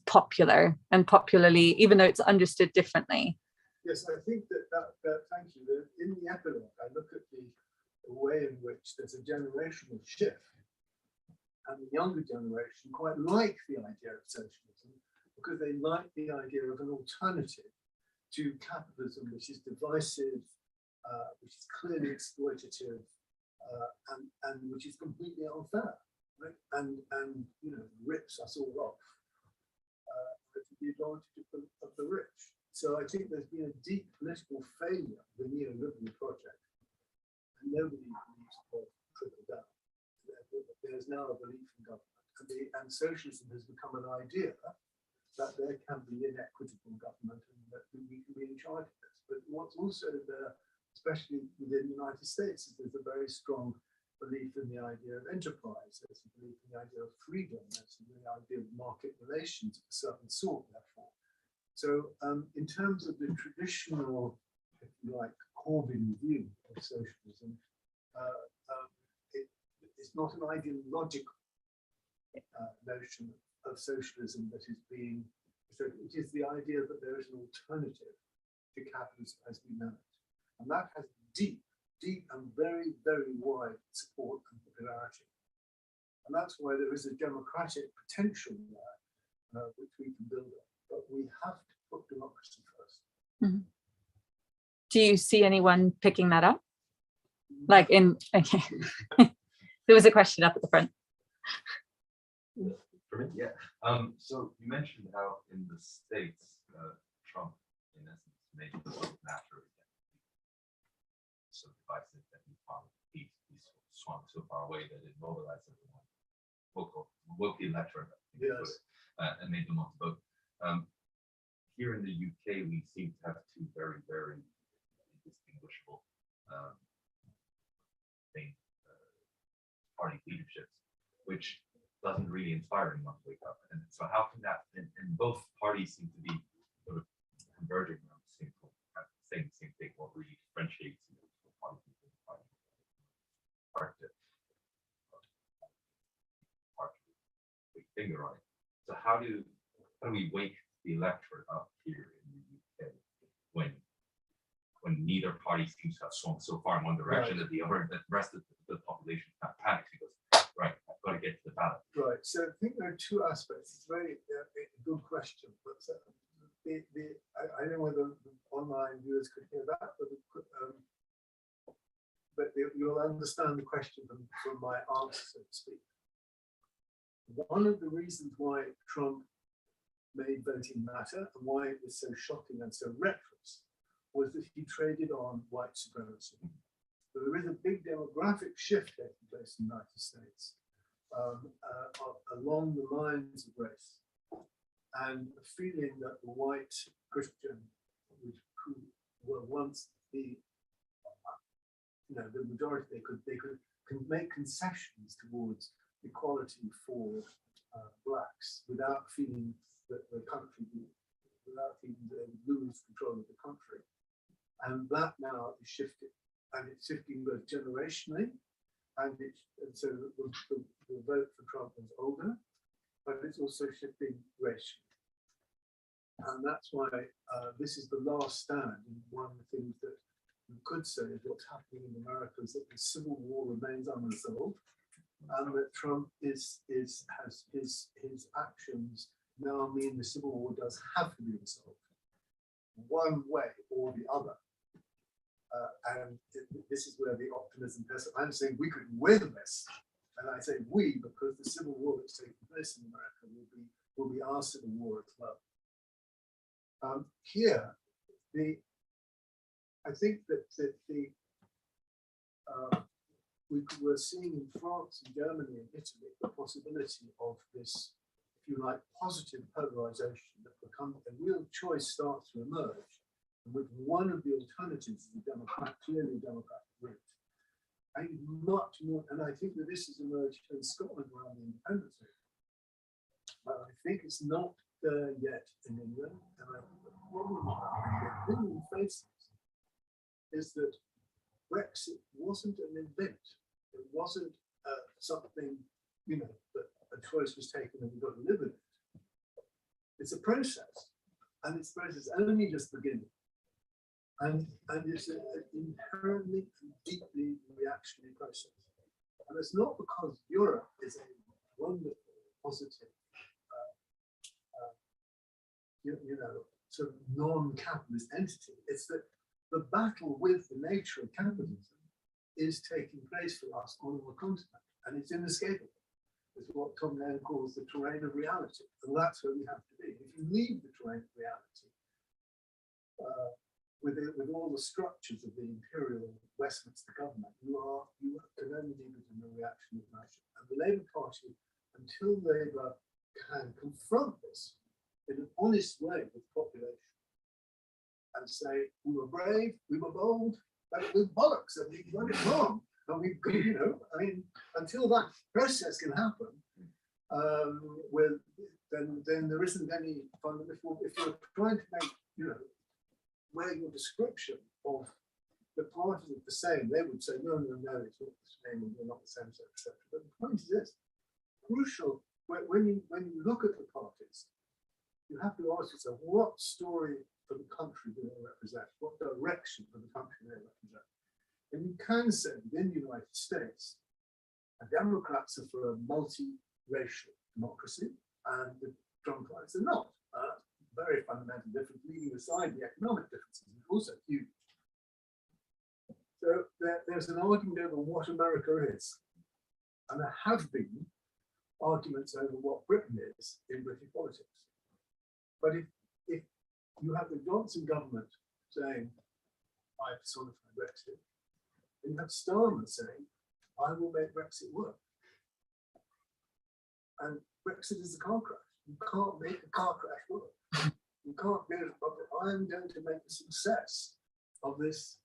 popular and popularly, even though it's understood differently. Yes, I think that thank you. In the epilogue, I look at the way in which there's a generational shift. And the younger generation quite like the idea of socialism because they like the idea of an alternative to capitalism, which is divisive, which is clearly exploitative, and which is completely unfair, right? And rips us all off to the advantage of the rich. So I think there's been a deep political failure of the neoliberal project, and nobody believes it trickle down. There's now a belief in government, and socialism has become an idea that there can be inequitable government and that we can be in charge of this. But what's also there, especially within the United States, is there's a very strong belief in the idea of enterprise. There's a belief in the idea of freedom. There's the idea of market relations of a certain sort, therefore. So in terms of the traditional, if you like, Corbyn view of socialism, it's not an ideological notion of socialism that is being, so it is the idea that there is an alternative to capitalism as we know it. And that has deep and very, very wide support and popularity. And that's why there is a democratic potential there, which we can build on. But we have to put democracy first. Mm-hmm. Do you see anyone picking that up? Like okay. There was a question up at the front. For me, yeah. So you mentioned how in the States, Trump, in essence, made the world naturally so divisive that he swung so far away that it mobilized everyone, woke the electorate, yes, and made them want to vote. Here in the UK, we seem to have two very, very indistinguishable party leaderships, which doesn't really inspire anyone to wake up. And so how can that, and both parties seem to be sort of converging around the same thing, what really differentiates party people, hard to big finger on it. So how do we wake the electorate up here in the UK when when neither party seems to have swung so far in one direction that the rest of the population kind of panics. He goes, right, I've got to get to the ballot. Right. So I think there are two aspects. It's a very good question, but I don't know whether the online viewers could hear that, but you'll understand the question from my answer, so to speak. One of the reasons why Trump made voting matter and why it was so shocking and so reckless was that he traded on white supremacy. So there is a big demographic shift taking place in the United States along the lines of race, and the feeling that the white Christian, who were once the majority, they could make concessions towards equality for blacks without feeling that the country, without feeling that they would lose control of the country. And that now is shifting, and it's shifting both generationally, and so the vote for Trump is older, but it's also shifting racially. And that's why this is the last stand. And one of the things that you could say is what's happening in America is that the Civil War remains unresolved, and that Trump has his actions now mean the Civil War does have to be resolved one way or the other. And this is where the optimism, I'm saying we could win this, and I say we because the Civil War that's taking place in America will be our Civil War as well. Here, I think that we're seeing in France and Germany and Italy the possibility of this, if you like, positive polarization that becomes a real choice starts to emerge, with one of the alternatives is the clearly democratic route. I think much more, and I think that this has emerged in Scotland around the independence movement, but I think it's not there yet in England. And I think the problem that England faces is that Brexit wasn't an event. It wasn't something, that a choice was taken and we got to live with it. It's a process, and it's process only just beginning. And it's an inherently and deeply reactionary process. And it's not because Europe is a wonderful, positive, sort of non-capitalist entity. It's that the battle with the nature of capitalism is taking place for us on our continent, and it's inescapable. It's what Tom Nairn calls the terrain of reality, and that's where we have to be. If you leave the terrain of reality, with all the structures of the imperial Westminster government, you can only leave it in the reactionary fashion. And the Labour Party, until Labour can confront this in an honest way with the population and say, we were brave, we were bold, but it was bollocks, and we got it wrong. And we, until that process can happen, then there isn't any fundamental. If you're trying to make, where your description of the parties are the same, they would say, no, it's not the same, and we're not the same, etc. But the point is this: crucial when you look at the parties, you have to ask yourself, what story for the country do they represent? What direction for the country do they represent? And you can say within the United States, the Democrats are for a multi-racial democracy, and the Trumpites are not. Very fundamental difference, leaving aside the economic differences, is also huge. So there's an argument over what America is, and there have been arguments over what Britain is in British politics. But if you have the Johnson government saying, I personify Brexit, and you have Starmer saying, I will make Brexit work. And Brexit is a car crash. You can't make a car crash work. You can't do it, but I'm going to make a success of this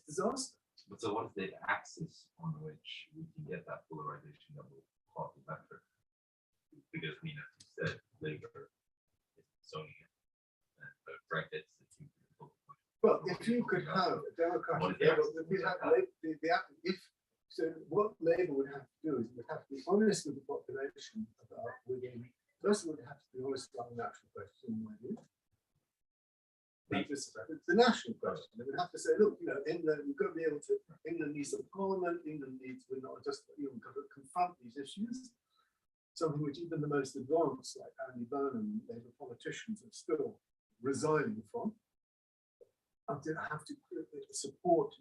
disaster. But so what is the axis on which we can get that polarization that will cause the vector? Because, as you said, Labour is zoning it, and Brexit is the two. Well, if you could have a Democratic, so what Labour would have to do is would have to be honest with the population about first of all, they have to be honest about the national question, in my view. It's the national question. They would have to say, look, England, we've got to be able to, England needs a parliament, England needs, we're not just, we've got to confront these issues. Something which even the most advanced, like Andy Burnham, Labour politicians are still resigning from. And to have to support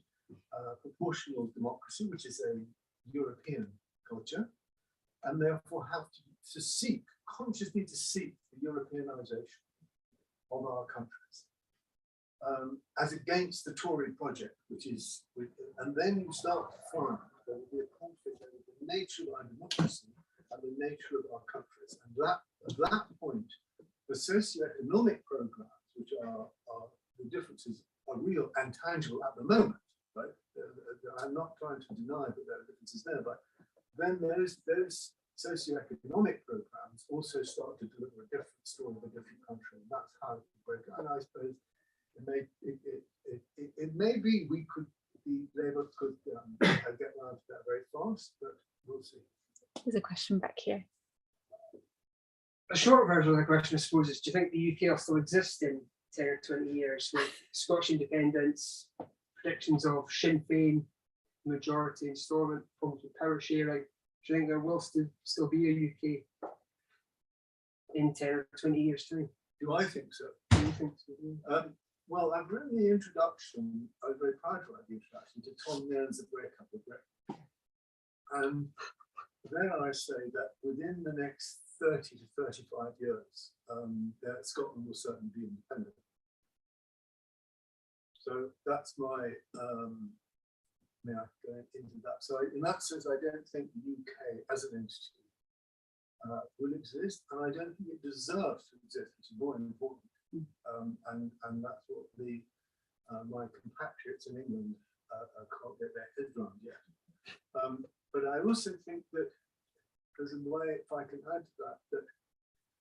proportional democracy, which is a European culture, and therefore have to seek, consciously to seek the Europeanization of our countries, as against the Tory project, which is, and then you start to find there will be a conflict over the nature of our democracy and the nature of our countries. And at that point, the socioeconomic programs, which are the differences are real and tangible at the moment, right? I'm not trying to deny that there are differences there, but then those socioeconomic programs also start to deliver a different story of a different country, and that's how it break. And I suppose it may be we could be Labour could get around to that very fast, but we'll see. There's a question back here. A short version of the question, I suppose, is: do you think the UK will still exist in 10 or 20 years with Scottish independence, predictions of Sinn Féin majority installment, forms of power sharing? Do you think there will still be a UK in 10 or 20 years' time? Do I think so? Do you think so? Yeah. Well, I've written the introduction. I was very proud to write the introduction to Tom Nairn's A Breakup of Britain. And there I say that within the next 30 to 35 years, that Scotland will certainly be independent. So that's my, may I go into that? So in that sense, I don't think the UK as an entity will exist, and I don't think it deserves to exist, which is more important. And that's what my compatriots in England can't get their heads around yet. But I also think that there's a way, if I can add to that, that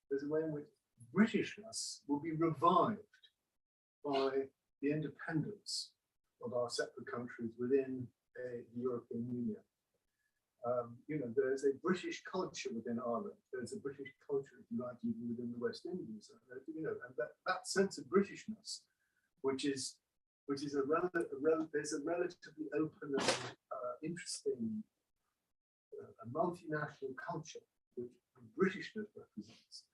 there's a way in which Britishness will be revived by the independence of our separate countries within the European Union. There's a British culture within Ireland. There's a British culture, if you like, even within the West Indies. And that sense of Britishness, which is a relatively open and interesting, a multinational culture which Britishness represents.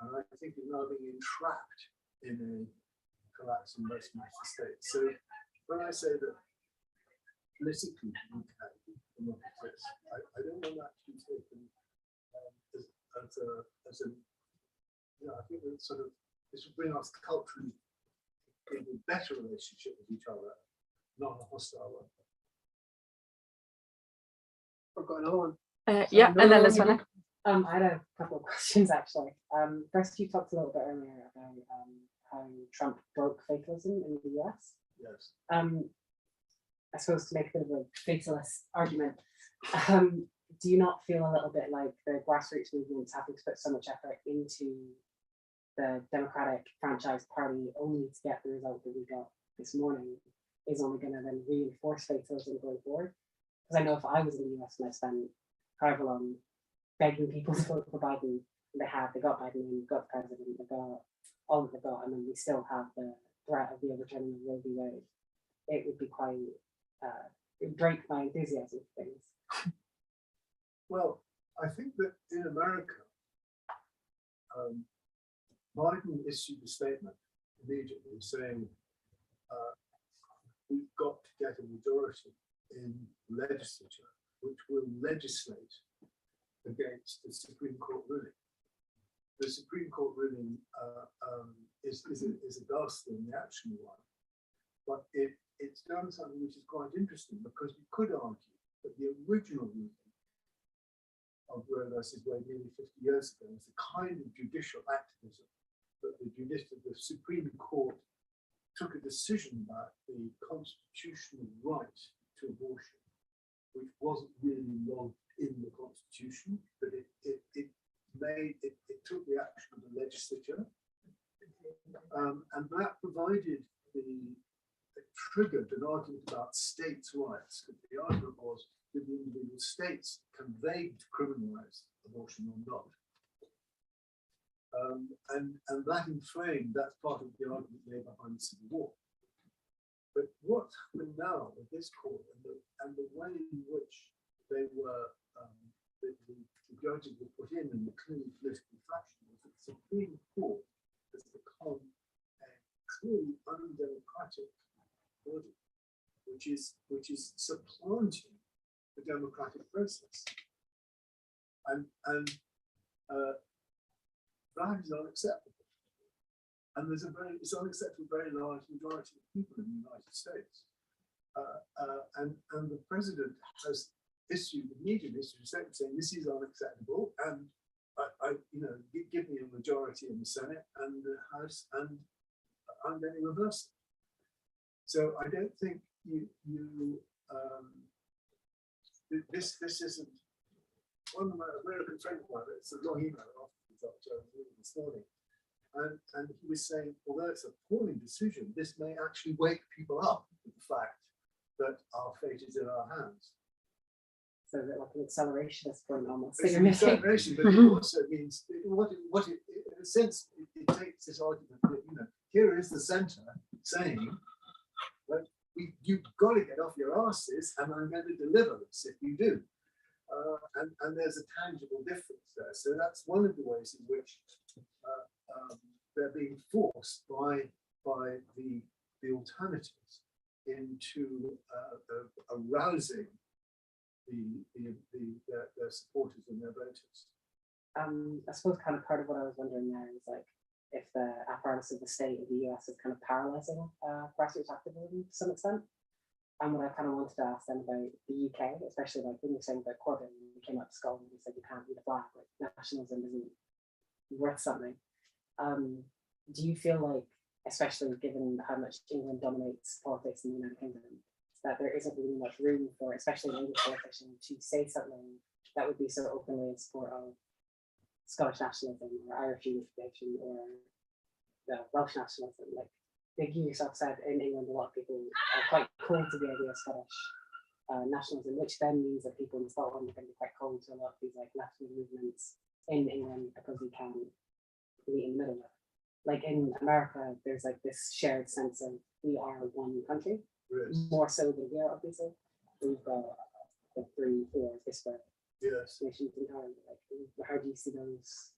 And I think is now being entrapped in a collapsing Westminster state. So when I say that politically we can not exist, I don't want that to be taken as a I think that sort of this will bring us culturally into a better relationship with each other, not a hostile one. I've got another one. Yeah, and then this one. I had a couple of questions actually. First, you talked a little bit earlier about how Trump broke fatalism in the US. Yes. I suppose to make a bit of a fatalist argument, do you not feel a little bit like the grassroots movements having to put so much effort into the Democratic Franchise Party only to get the result that we got this morning is only going to then reinforce fatalism going forward? Because I know if I was in the US and I spent however long begging people to vote for Biden, they got Biden and got the president, they got all that they got, and then we still have the threat of the overturning of Roe v. Wade, it would be quite, it would break my enthusiasm for things. Well, I think that in America, Biden issued a statement immediately saying we've got to get a majority in the legislature which will legislate against the Supreme Court ruling. The Supreme Court ruling is a ghastly and reactionary one, but it's done something which is quite interesting, because you could argue that the original ruling of Roe versus Wade nearly 50 years ago was the kind of judicial activism that the Supreme Court took a decision about the constitutional right to abortion, which wasn't really lodged in the Constitution, but it took the action of the legislature, and that provided it triggered an argument about states' rights. The argument was, did the individual states, can they criminalize abortion or not? And that inflamed, that's part of the argument made behind the Civil War. But what's happened now with this court and the way in which they were, the judges were put in the clearly political fashion, was that the Supreme Court has become a clearly undemocratic body, which is supplanting the democratic process. And that is unacceptable. And it's unacceptable to a very large majority of people in the United States. And the president has issued a statement saying this is unacceptable, and give me a majority in the Senate and the House, and I'm going to reverse it. So I don't think this isn't. One of my American friends of mine, it's a long email after this morning, and he was saying, although it's an appalling decision, this may actually wake people up with the fact that our fate is in our hands. So that like an accelerationist point almost. It's an acceleration, but it also means in a sense it takes this argument that here is the centre saying, well, you've got to get off your asses, and I'm going to deliver this if you do. And there's a tangible difference there. So that's one of the ways in which they're being forced by the alternatives into arousing their supporters and their voters. I suppose kind of part of what I was wondering there is like if the apparatus of the state of the US is kind of paralyzing grassroots activism to some extent. And what I kind of wanted to ask then about the UK, especially like when you were saying about Corbyn, when he came up to Scotland and said you can't be the flag, like nationalism isn't worth something. Do you feel like, especially given how much England dominates politics in the United Kingdom, that there isn't really much room for, especially an English politician, to say something that would be so openly in support of Scottish nationalism or Irish unification or Welsh nationalism? Like you yourself said, in England, a lot of people are quite cold to the idea of Scottish nationalism, which then means that people in Scotland are going to be quite cold to a lot of these like left-wing movements in England because we can meet in the middle of it. Like in America, there's like this shared sense of we are one country, more so than here, obviously. We've got the 3, 4 disparate nations entirely. Like, how do you see those?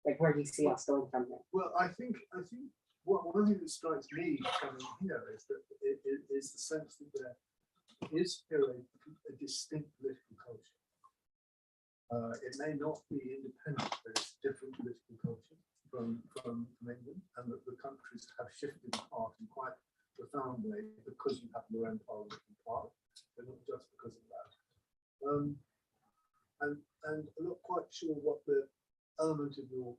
Like, where do you see us going from here? Well, I think one thing that strikes me coming here is that it is the sense that there is here a distinct political culture. It may not be independent, but it's a different political culture from England, and that the countries have shifted apart in quite a profound way because you have your own parliament in part, but not just because of that. And I'm not quite sure what the element of your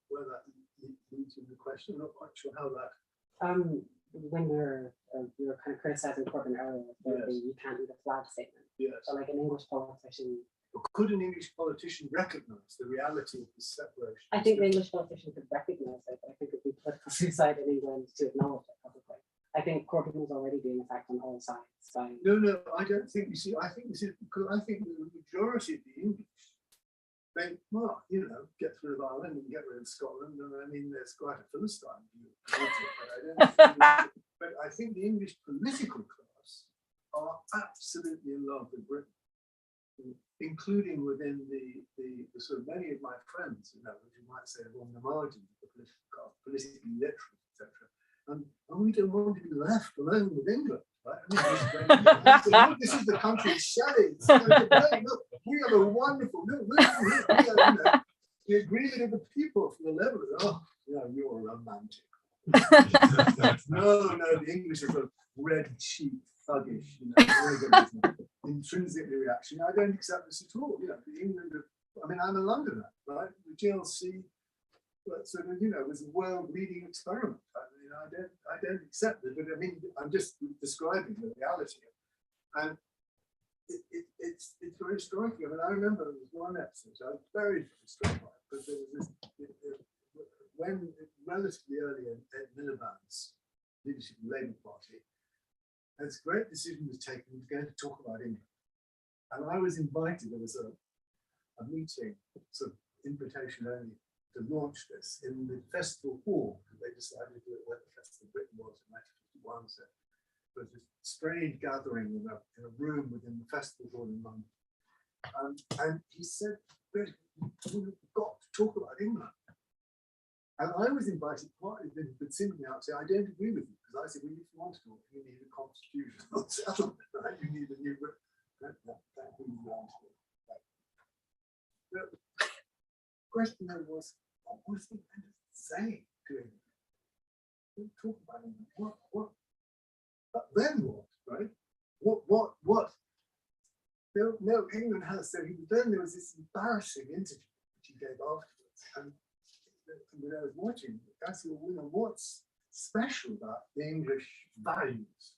where that leads in the question. I'm not quite sure how that. When we were kind of criticizing Corbyn earlier for the "you can't do the flag" statement. Yes. So like an English politician. But could an English politician recognise the reality of this separation? I think the English politician could recognise it, but I think it would be political suicide in England to acknowledge it publicly. I think Corbyn was already being attacked on all sides. No, I don't think. You see, I think this is because I think the majority of the English think, well, get rid of Ireland and get rid of Scotland, and I mean, there's quite a Philistine view of it, but I think the English political class are absolutely in love with Britain, including within the sort of many of my friends, which you might say along the margins of the political class, politically literate, etc. And we don't want to be left alone with England, right? I mean, this is the country of chalets. Look, we have a wonderful, the agreement of the people from the level. Oh, you're romantic. No, the English are sort of red cheek, thuggish, intrinsically reactionary. I don't accept this at all. The England I mean, I'm a Londoner, right? The GLC, sort of, was a world-leading experiment. I don't accept it, but I mean, I'm just describing the reality. And it's very striking. I mean, I remember there was one episode I was very struck by it, but there was this, when relatively early in Ed Miliband's leadership of the Labour Party, this great decision was taken. He was going to talk about England, and I was invited. There was a meeting sort of invitation only to launch this in the festival hall. They decided to do it where the Festival of Britain was in 1951. So it was a strange gathering in a room within the festival hall in London. And he said, we've got to talk about England. And I was invited partly with simply out to say, I don't agree with you, because I said, well, if you want to talk, you need a constitutional settlement, right? You need a new that the question then was, what was he going to say to him? Talk about him. What? But then what, right? What? No, England has. So then there was this embarrassing interview which he gave afterwards. And when I was watching, I said, well, you know, what's special about the English values?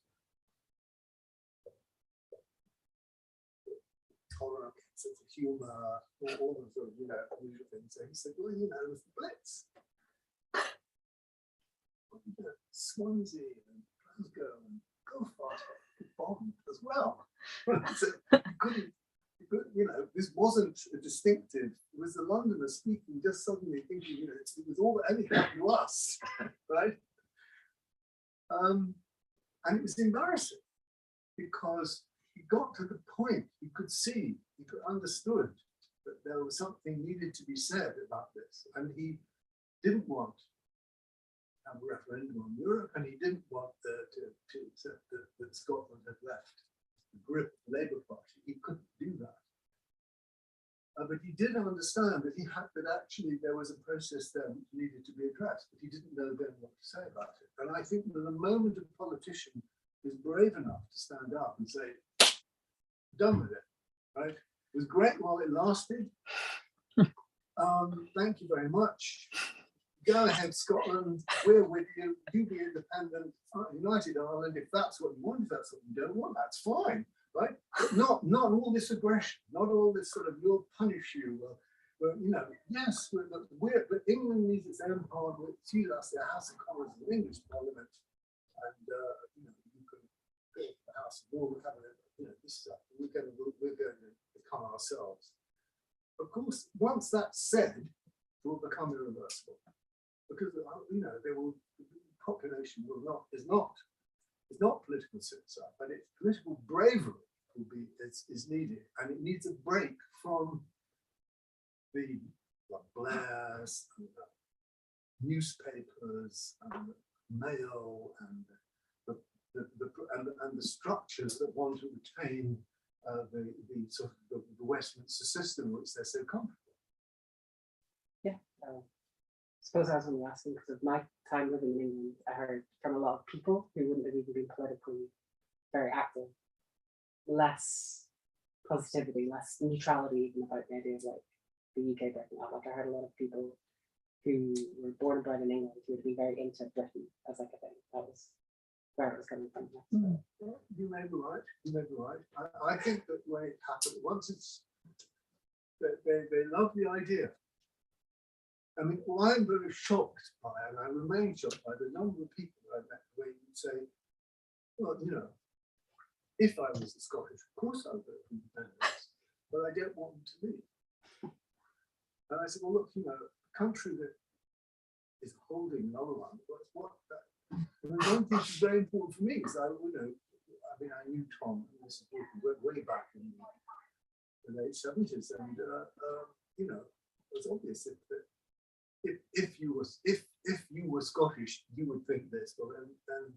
Tolerance, sense of humor, all those sort of, you know, usual things. So he said, well, you know, it was the Blitz. Swansea and Glasgow and Belfast bombed as well. So you know, this wasn't a distinctive, it was the Londoner speaking, just suddenly thinking, you know, it was all that only happened to us, right? And it was embarrassing because he got to the point, he could see, he could understood that there was something needed to be said about this. And he didn't want to have a referendum on Europe, and he didn't want to accept that Scotland had left the grip of the Labour Party. He couldn't do that. But he did understand that that actually there was a process there which needed to be addressed, but he didn't know then what to say about it. And I think that the moment a politician is brave enough to stand up and say, done with it, right? It was great while it lasted. Thank you very much. Go ahead, Scotland, we're with you, you be independent, United Ireland, if that's what you want, if that's what you don't want, that's fine, right? But not all this aggression, not all this sort of, we'll punish you, well, you know, yes, but England needs its own parliament, that's the House of Commons of the English Parliament, and, you know, you can go to the House of Lords, you know, this is we're going to become ourselves. Of course, once that's said, it will become irreversible. Because you know, the population is not political suicide, but it's political bravery is needed, and it needs a break from the Blairs and the newspapers and the mail and the structures that want to retain the sort of the Westminster system, which they're so comfortable. Yeah. I suppose I was only asking because of my time living in England. I heard from a lot of people who wouldn't have even been politically very active, less positivity, less neutrality even about the idea of like the UK breaking out. Like I heard a lot of people who were born and bred in England who would be very into Britain as like a thing. That was where it was coming from. Well, you may be right. You may be right. I think that when it happened, once it's they love the idea. I mean, well, I'm very shocked by, and I remain shocked by the number of people I met where you would say, well, you know, if I was the Scottish, of course I would vote for independence, but I don't want them to leave. And I said, well, look, you know, a country that is holding another one, what that? And one thing is very important for me, because I knew Tom, and this is way back in the late 70s, and you know, it was obvious that if you were Scottish, you would think this, but then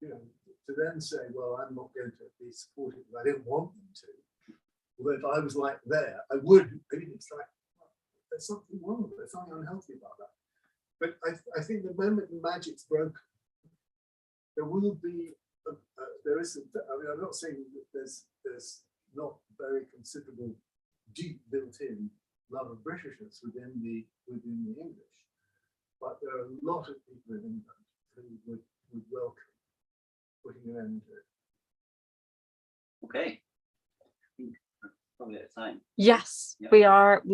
you know, to then say, well, I'm not going to be supportive, I don't want them to. Although if I was like there, I would. I mean, it's like, well, there's something wrong with it, there's something unhealthy about that. But I think the moment the magic's broken, there will be, there is, I mean, I'm not saying that there's not very considerable, deep built-in love of Britishness within the English, but there are a lot of people in England who would welcome putting an end to it. Okay. I think we're probably out of time. Yes, Yeah. we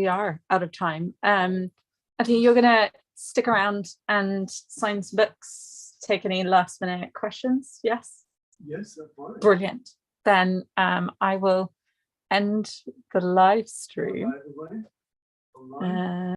are out of time. I think you're gonna stick around and sign some books, take any last minute questions. Yes. Yes, that's fine. Brilliant. Then I will end the live stream. Bye, everybody. Online.